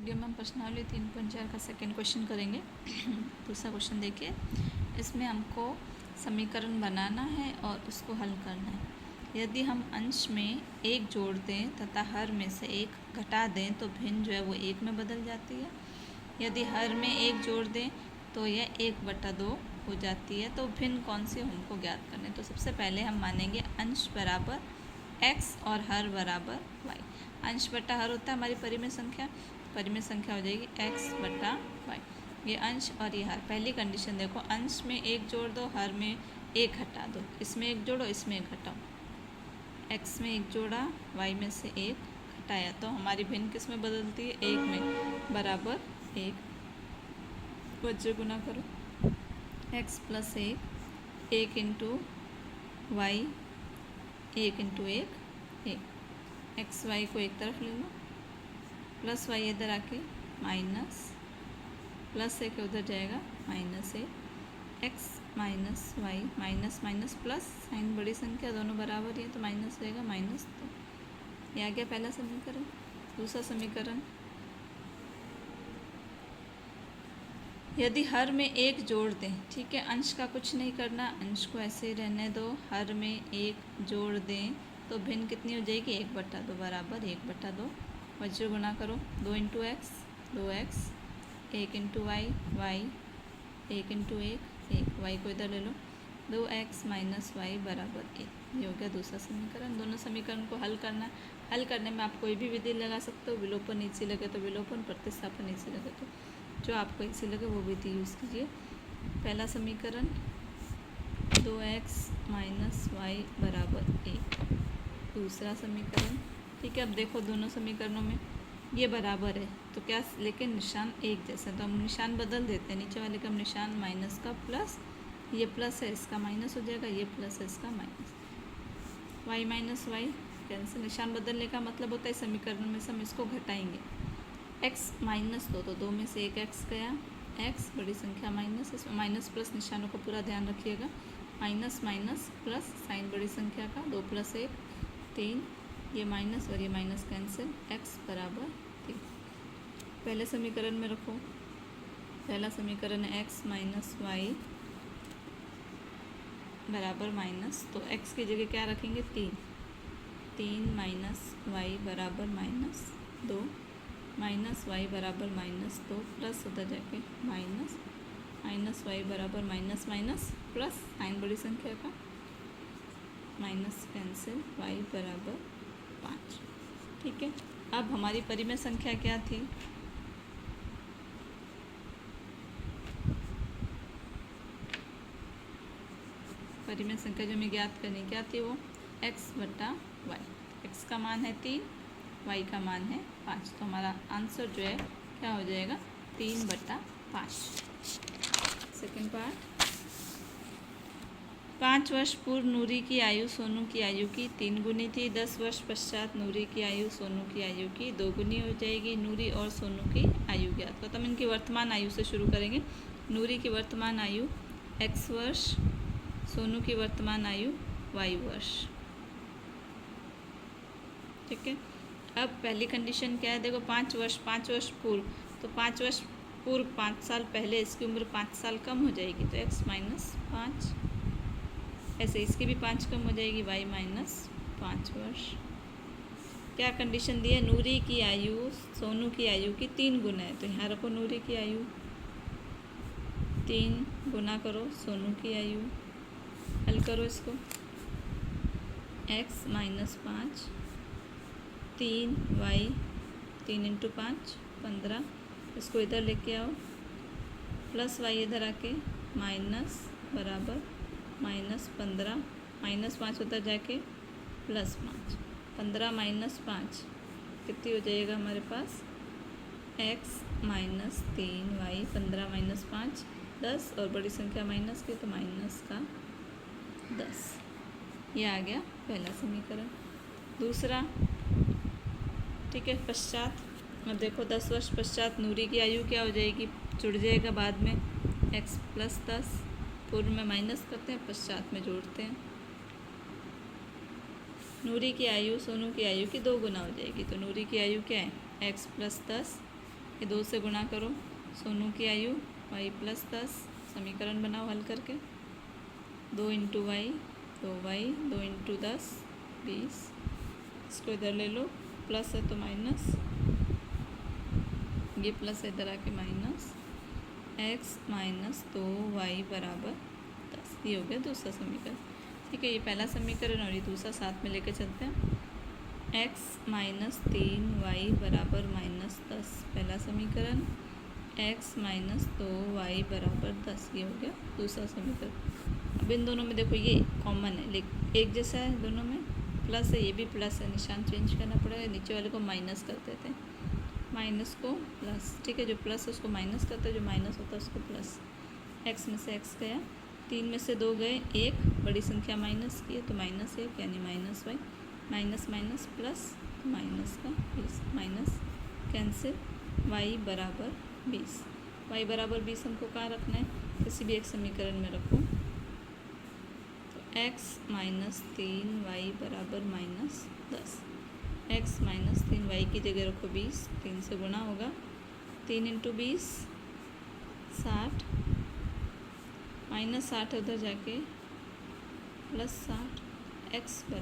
Video में हम प्रश्नावली 3.4 का सेकेंड क्वेश्चन करेंगे। दूसरा क्वेश्चन देखिए, इसमें हमको समीकरण बनाना है और उसको हल करना है। यदि हम अंश में एक जोड़ दें तथा हर में से एक घटा दें तो भिन्न जो है वो एक में बदल जाती है। यदि हर में एक जोड़ दें तो यह 1/2 हो जाती है। तो भिन्न कौन सी हमको ज्ञात करने। तो सबसे पहले हम मानेंगे अंश बराबर x और हर बराबर y। अंश बटा हर होता है हमारी परिमेय संख्या हो जाएगी x/y। ये अंश और ये हर। पहली कंडीशन देखो, अंश में एक जोड़ दो, हर में एक घटा दो। इसमें एक जोड़ो, इसमें एक घटाओ। x में एक जोड़ा, y में से एक घटाया, तो हमारी भिन्न किस में बदलती है? एक में। बराबर एक वज्र गुना करो, x + 1 into y, 1 into 1 x y को एक तरफ ले लो, प्लस वाई इधर आके माइनस, प्लस एक उधर जाएगा -1, x minus y, minus minus plus, sign बड़ी संख्या दोनों बराबर ही है तो माइनस रहेगा -2। ये आ गया पहला समीकरण। दूसरा समीकरण, यदि हर में एक जोड़ दें, ठीक है, अंश का कुछ नहीं करना, अंश को ऐसे ही रहने दो। हर में एक जोड़ दें तो भिन्न कितनी हो जाएगी? 1/2 बराबर 1/2। वज्र गुना करो, 2 into x 2x, 1 into y y, 1 into 1 y को इधर ले लो, 2x माइनस वाई बराबर 1। ये हो गया दूसरा समीकरण। दोनों समीकरण को हल करना। हल करने में आप कोई भी विधि लगा सकते हो। विलोपन ईजी लगे तो विलोपन, प्रतिस्थापन ईजी लगे तो जो आपको ईजी लगे वो विधि यूज़ कीजिए। पहला समीकरण 2x माइनस वाई बराबर 1। दूसरा समीकरण, ठीक है। अब देखो दोनों समीकरणों में ये बराबर है तो क्या, लेकिन निशान एक जैसा, तो हम निशान बदल देते हैं। नीचे वाले का हम निशान माइनस का प्लस, ये प्लस है इसका माइनस हो जाएगा, ये प्लस है इसका minus. y minus y cancel. निशान बदलने का मतलब होता है समीकरण में से हम इसको घटाएंगे। x -2 तो 2 में से एक x गया, x बड़ी संख्या माइनस, इसमें माइनस प्लस निशानों को पूरा ध्यान रखिएगा। माइनस माइनस प्लस, साइन बड़ी संख्या का, 2 + 1 3, ये माइनस और ये माइनस कैंसिल, x बराबर 3। पहले समीकरण में रखो, पहला समीकरण है x माइनस वाई बराबर माइनस, तो x की जगह क्या रखेंगे? 3 माइनस वाई बराबर -2, माइनस वाई बराबर -2, प्लस उधर जाके माइनस वाई बराबर माइनस माइनस प्लस, साइन बड़ी संख्या का, माइनस कैंसिल, वाई बराबर 5। ठीक है। अब हमारी परिमेय संख्या क्या थी? परिमेय संख्या जो हमें ज्ञात करनी क्या थी वो x/y। x का मान है 3, y का मान है 5, तो हमारा आंसर जो है क्या हो जाएगा? 3/5। सेकेंड पार्ट, 5 वर्ष पूर्व नूरी की आयु सोनू की आयु की 3 गुनी थी। 10 वर्ष पश्चात नूरी की आयु सोनू की आयु की 2 गुनी हो जाएगी। नूरी और सोनू की आयु ज्ञात करो। तो हम इनकी वर्तमान आयु से शुरू करेंगे। नूरी की वर्तमान आयु x वर्ष, सोनू की वर्तमान आयु y वर्ष। ठीक है। अब पहली कंडीशन क्या है? देखो 5 वर्ष पूर्व, तो 5 वर्ष पूर्व 5 साल पहले इसकी उम्र 5 साल कम हो जाएगी तो x - 5, ऐसे इसकी भी 5 कम हो जाएगी, y - 5 वर्ष। क्या कंडीशन दी है? नूरी की आयु सोनू की आयु की 3 गुना है, तो यहाँ रखो नूरी की आयु, 3 गुना करो सोनू की आयु। हल करो इसको, x - 5, 3y, 3 × 5 15, इसको इधर लेके आओ, प्लस y इधर आके माइनस बराबर -15, -5 उधर जाके +5, 15 - 5 कितनी हो जाएगा हमारे पास? x - 3y, 15 - 5 10, और बड़ी संख्या माइनस की तो माइनस का 10। ये आ गया पहला समीकरण। दूसरा, ठीक है, पश्चात, अब देखो 10 वर्ष पश्चात नूरी की आयु क्या हो जाएगी? जुड़ जाएगा बाद में, x + 10, पूर्व में माइनस करते हैं, पश्चात में जोड़ते हैं। नूरी की आयु सोनू की आयु की 2 गुना हो जाएगी, तो नूरी की आयु क्या है? x + 10 ये 2 से गुणा करो। सोनू की आयु y + 10, समीकरण बनाओ हल करके। 2 × y तो y, 2 × 10 20। इसको इधर ले लो, प्लस है तो माइनस, ये प्लस इधर आके माइनस, x - 2y = 10। ये हो गया दूसरा समीकरण। ठीक है, ये पहला समीकरण और ये दूसरा साथ में लेके चलते हैं। x - 3y = -10, पहला समीकरण। x - 2y = 10, ये हो गया दूसरा समीकरण। अब इन दोनों में देखो ये कॉमन है, लेकिन एक जैसा है दोनों में, प्लस है, ये भी प्लस है, निशान चेंज करना पड़ेगा। नीचे वाले को माइनस कर देते हैं, माइनस को प्लस। ठीक है, जो प्लस है उसको माइनस करते हैं, जो माइनस होता है उसको प्लस। x में से x गया, 3 में से 2 गए, 1 बड़ी संख्या माइनस की है तो -1 यानी -y, minus minus plus, minus का 20, माइनस कैंसिल, y = 20। y = 20 हमको कहाँ रखना है, किसी भी एक समीकरण में रखो। तो x - 3y = -10, x - 3y की जगह रखो 20, 3 से गुणा होगा। 3 × 20 60, -60 है उधर जाके +60, x =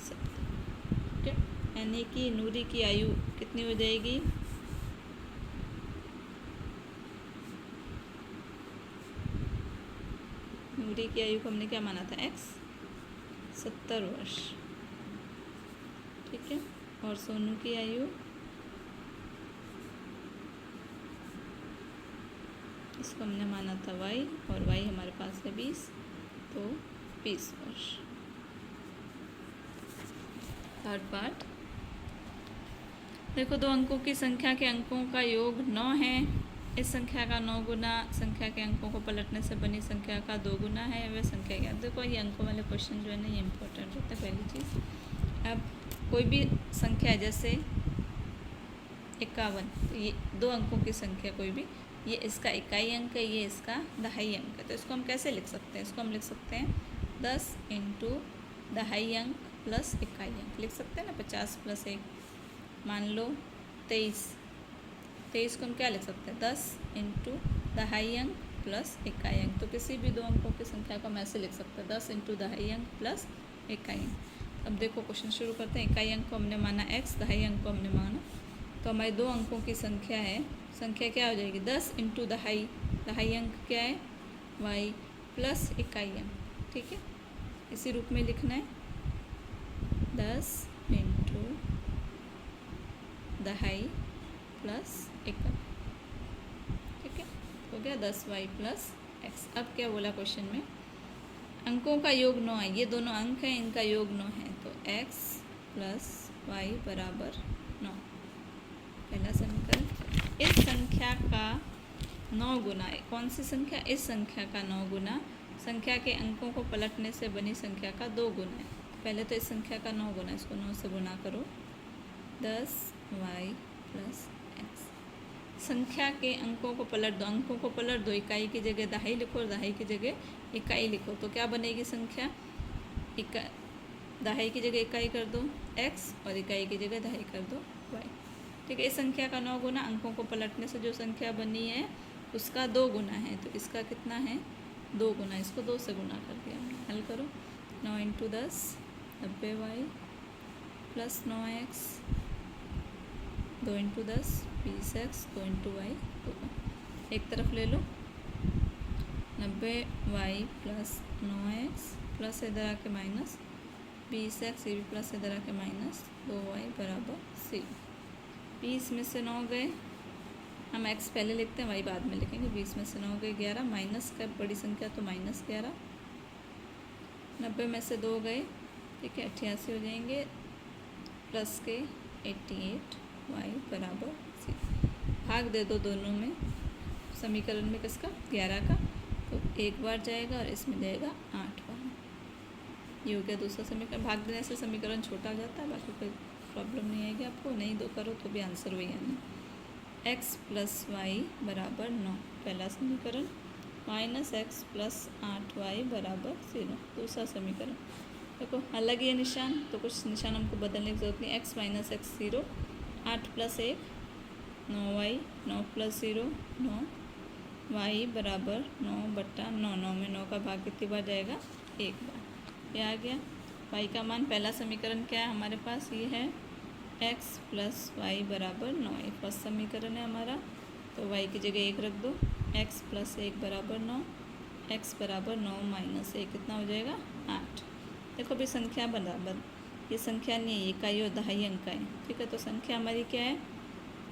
70। ठीक है, यानी कि नूरी की आयु कितनी हो जाएगी, नूरी की आयु को हमने क्या माना था, x 70 वर्ष। ठीक है, और सोनू की आयु, इसको हमने माना था y, और y हमारे पास है 20, तो 20 वर्ष। थर्ड पार्ट देखो, 2 अंकों की संख्या के अंकों का योग 9 है। इस संख्या का 9 गुना संख्या के अंकों को पलटने से बनी संख्या का 2 गुना है, वह संख्या क्या। देखो ये अंकों वाले क्वेश्चन जो है ना, ये इंपॉर्टेंट होते हैं। पहली चीज़, अब कोई भी संख्या जैसे 51, तो ये 2 अंकों की संख्या कोई भी, ये इसका इकाई अंक है, ये इसका दहाई अंक है। तो इसको हम कैसे लिख सकते हैं, इसको हम लिख सकते हैं 10 × दहाई अंक प्लस इकाई अंक, लिख सकते हैं ना। 50 + 1 मान लो 23, 23 को हम क्या लिख सकते हैं, 10 × दहाई अंक प्लस इकाई अंक। तो किसी भी 2 अंकों की संख्या को हम ऐसे लिख सकते हैं, 10 × दहाई अंक प्लस इकाई अंक। अब देखो क्वेश्चन शुरू करते हैं। इकाई अंक को हमने माना x, दहाई अंक को हमने माना, तो हमारे 2 अंकों की संख्या है, संख्या क्या हो जाएगी, 10 × दहाई, दहाई अंक क्या है y, प्लस इकाई अंक। ठीक है, इसी रूप में लिखना है, 10 × दहाई प्लस इकाई। ठीक है, हो गया 10y + x। अब क्या बोला क्वेश्चन में, अंकों का योग 9 है, ये दोनों अंक हैं, इनका योग 9 है, तो x + y = 9। पहला समीकरण, इस संख्या का 9 गुना है, कौन सी संख्या, इस संख्या का 9 गुना संख्या के अंकों को पलटने से बनी संख्या का 2 गुना है। पहले तो इस संख्या का 9 गुना, इसको 9 से गुना करो, 10y + x। संख्या के अंकों को पलट दो, अंकों को पलट दो, इकाई की जगह दहाई लिखो और दहाई की जगह इकाई लिखो, तो क्या बनेगी संख्या, दहाई की जगह इकाई कर दो x और इकाई की जगह दहाई कर दो y। ठीक है, इस संख्या का 9 गुना अंकों को पलटने से जो संख्या बनी है उसका 2 गुना है, तो इसका कितना है, 2 गुना, इसको 2 से गुना कर दिया हमने। हल करो, 9 × 10 90y + 9x, 2 × 10 20x, 2 × y 2। एक तरफ ले लो, 90y + 9x प्लस इधर आके माइनस 20x, ये भी प्लस इधर आके माइनस 2y = 0। 20 में से 9 गए, हम x पहले लिखते हैं, y बाद में लिखेंगे। 20 में से 9 गए 11, माइनस का बड़ी संख्या तो -11। 90 में से 2 गए, ठीक है 88 हो जाएंगे, प्लस के 88, y = 0। भाग दे दो दोनों में, समीकरण में किसका, 11 का, तो 1 बार जाएगा और इसमें जाएगा 8 बार। ये हो गया दूसरा समीकरण। भाग देने से समीकरण छोटा हो जाता है, बाकी कोई प्रॉब्लम नहीं आएगी आपको, नहीं दो करो तो भी आंसर वही आना। x + y = 9, पहला समीकरण, -x + 8y = 0, दूसरा समीकरण। देखो अलग ही है निशान, तो कुछ निशान हमको बदलने की जरूरत नहीं। x - x 0, 8 + 1 9y, 9 plus 0 9, y बराबर 9/9। 9 में 9 का भाग कितनी बार जाएगा? एक बार। ये आ गया। y का मान पहला समीकरण क्या है हमारे पास? ये है x प्लस वाई बराबर 9। ये फर्स्ट समीकरण है हमारा, तो y की जगह 1 रख दो। x प्लस 1 बराबर 9, x बराबर 9 माइनस 1 कितना हो जाएगा? 8। देखो अभी संख्या बराबर, ये संख्या नहीं है, इकाई और दहाई अंक है। ठीक है, तो संख्या हमारी क्या है?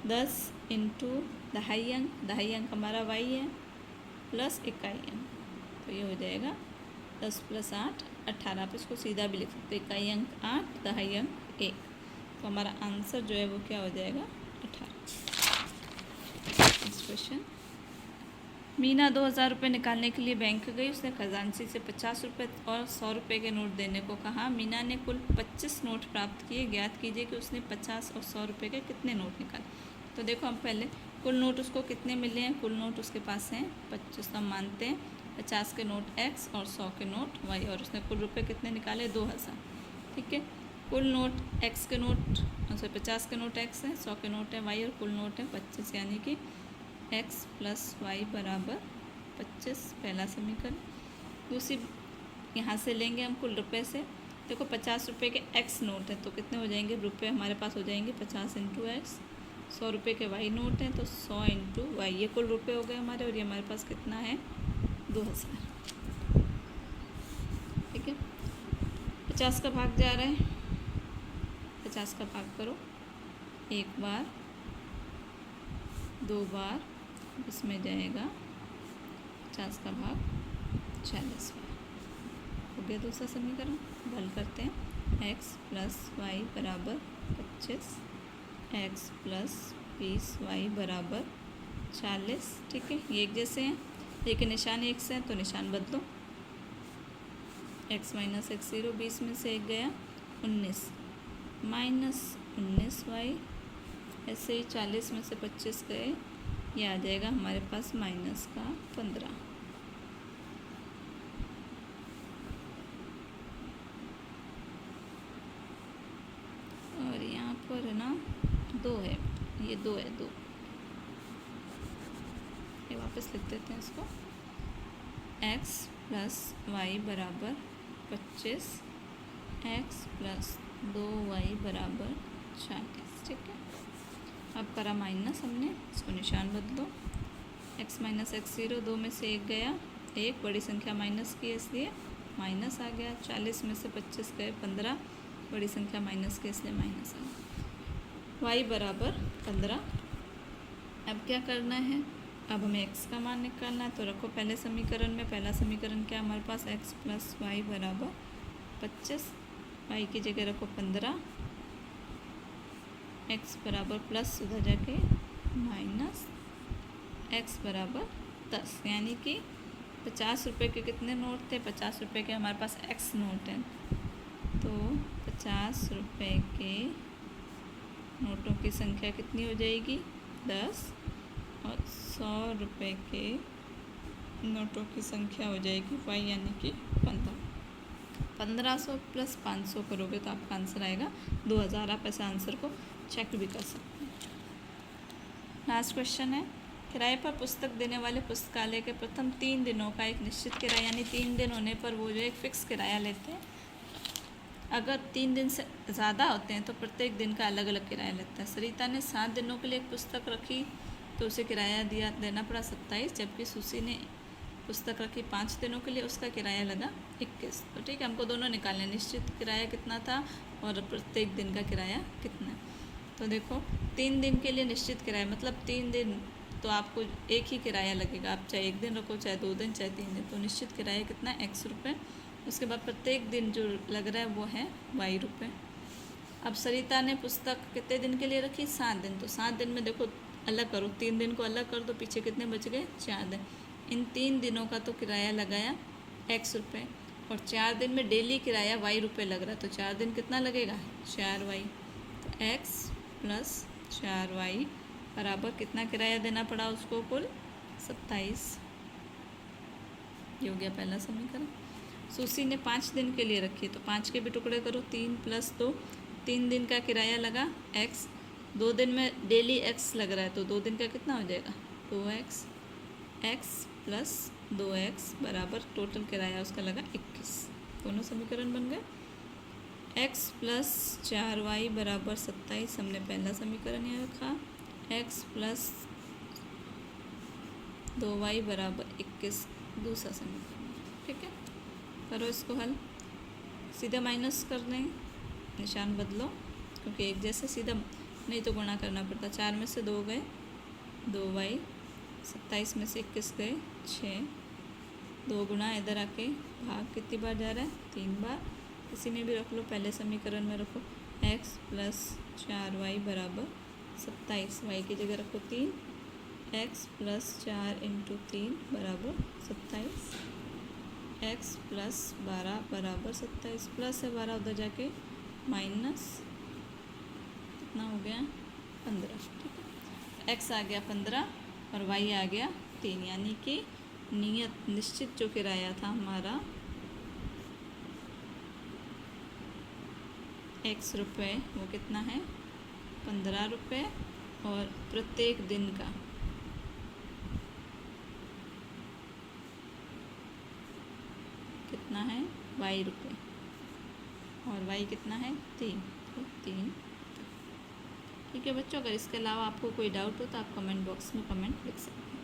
10 इंटू दहाई अंक हमारा y है प्लस इकाई अंक, तो ये हो जाएगा 10 प्लस 8 18। आप इसको सीधा भी लिख सकते, इकाई अंक 8 दहाई अंक 1, तो हमारा आंसर जो है वो क्या हो जाएगा? 18। Next question. मीना 2000 रुपये निकालने के लिए बैंक गई। उसने खजांची से 50 रुपये और 100 रुपये के नोट देने को कहा। मीना ने कुल 25 नोट प्राप्त किए। ज्ञात कीजिए कि उसने 50 और 100 रुपये के कितने नोट निकाले। तो देखो हम पहले कुल नोट उसको कितने मिले हैं। कुल नोट उसके पास हैं 25, तो हम मानते हैं 50 के नोट x और 100 के नोट y, और उसने कुल रुपये कितने निकाले? 2000। ठीक है, कुल नोट x के नोट 50 के नोट x है, 100 के नोट है y, और कुल नोट है 25, यानी कि x प्लस वाई बराबर 25 पहला समीकरण। दूसरी यहाँ से लेंगे हम कुल रुपए से। देखो 50 रुपये के x नोट है, तो कितने हो जाएंगे रुपए हमारे पास? हो जाएंगे 50 इंटू एक्स। 100 रुपये के y नोट हैं, तो 100 इंटू वाई, ये कुल रुपए हो गए हमारे, और ये हमारे पास कितना है? 2000। ठीक है, 50 का भाग जा रहा है, 50 का भाग करो, एक बार, दो बार, इसमें जाएगा 50 का भाग 40 बार। हो गया दूसरा समीकरण। हल करते हैं। x प्लस वाई बराबर 25, x प्लस 20y बराबर 40। ठीक है, ये एक जैसे हैं, लेकिन निशान एक से है, तो निशान बदलो। x माइनस एक्स 0, 20 में से एक गया 19, माइनस 19y। ऐसे ही 40 में से 25 गए, ये आ जाएगा हमारे पास माइनस का 15। और यहाँ पर है ना 2 है, ये 2 है, 2। ये वापस लिख देते हैं इसको। x प्लस वाई बराबर 25, x प्लस 2y बराबर 40। ठीक है, अब करा माइनस हमने, इसको निशान बदलो। x माइनस एक्स 0, 2 में से एक गया, एक बड़ी संख्या माइनस की, इसलिए माइनस आ गया। 40 में से 25 गए 15, बड़ी संख्या माइनस की, इसलिए माइनस आ गया। y बराबर 15। अब क्या करना है? अब हमें x का मान निकालना है, तो रखो पहले समीकरण में। पहला समीकरण क्या हमारे पास? x प्लस वाई बराबर 25, y की जगह रखो 15, x बराबर प्लस उधर जाके माइनस, x बराबर 10, यानी कि 50 रुपये के कितने नोट थे? 50 रुपये के हमारे पास x नोट हैं, तो 50 रुपये के नोटों की संख्या कितनी हो जाएगी? 10, और 100 रुपये के नोटों की संख्या हो जाएगी y, यानी कि 15। 1500 प्लस 500 करोगे तो आपका आंसर आएगा 2000। आप ऐसे आंसर को चेक भी कर सकते हैं। लास्ट क्वेश्चन है, किराए पर पुस्तक देने वाले पुस्तकालय के प्रथम 3 दिनों का एक निश्चित किराया, यानी 3 दिन होने पर वो जो एक फ़िक्स किराया लेते हैं। अगर 3 दिन से ज़्यादा होते हैं तो प्रत्येक दिन का अलग अलग किराया लगता है। सरिता ने 7 दिनों के लिए एक पुस्तक रखी, तो उसे किराया देना पड़ा 27, जबकि सुशी ने पुस्तक रखी 5 दिनों के लिए, उसका किराया लगा 21। तो ठीक है, हमको दोनों निकालने, निश्चित किराया कितना था और प्रत्येक दिन का किराया कितना। तो देखो 3 दिन के लिए निश्चित किराया मतलब 3 दिन, तो आपको एक ही किराया लगेगा। आप चाहे 1 दिन रखो, चाहे 2 दिन, चाहे 3 दिन, तो निश्चित किराया कितना? x रुपये। उसके बाद प्रत्येक दिन जो लग रहा है वो है y रुपये। अब सरिता ने पुस्तक कितने दिन के लिए रखी? 7 दिन। तो 7 दिन में देखो अलग करो, 3 दिन को अलग कर दो, पीछे कितने बच गए? 4 दिन। इन 3 दिनों का तो किराया लगाया x रुपये, और 4 दिन में डेली किराया y रुपये लग रहा है, तो 4 दिन कितना लगेगा? 4y। तो x प्लस 4y बराबर कितना किराया देना पड़ा उसको? कुल 27। ये हो गया पहला समीकरण। सुशी ने 5 दिन के लिए रखी, तो 5 के भी टुकड़े करो, 3 प्लस 2, 3 दिन का किराया लगा x, 2 दिन में डेली एक्स लग रहा है तो 2 दिन का कितना हो जाएगा 2x, एक्स प्लस 2x बराबर टोटल किराया उसका लगा 21। दोनों समीकरण बन गए। x प्लस 4y बराबर 27 हमने पहला समीकरण यहाँ रखा। x प्लस 2y बराबर 21 दूसरा समीकरण। ठीक है, करो इसको हल। सीधा माइनस कर दें, निशान बदलो क्योंकि एक जैसे सीधा नहीं तो गुणा करना पड़ता। 4 में से 2 गए 2y, 27 में से 21 गए 6, 2 गुणा इधर आके भाग कितनी बार जा रहा है 3 बार। इसी में भी रख लो, पहले समीकरण में रखो x प्लस 4y बराबर 27, y की जगह रखो 3, x प्लस 4 इंटू 3 बराबर 27, x प्लस 12 बराबर 27, प्लस है 12 उधर जाके माइनस, कितना हो गया 15। ठीक है, x आ गया 15 और y आ गया 3, यानी कि नियत निश्चित जो किराया था हमारा x रुपये वो कितना है 15 रुपये, और प्रत्येक दिन का कितना है y रुपये, और y कितना है 3, तो 3। ठीक है बच्चों, अगर इसके अलावा आपको कोई डाउट हो तो आप कमेंट बॉक्स में कमेंट लिख सकते हैं।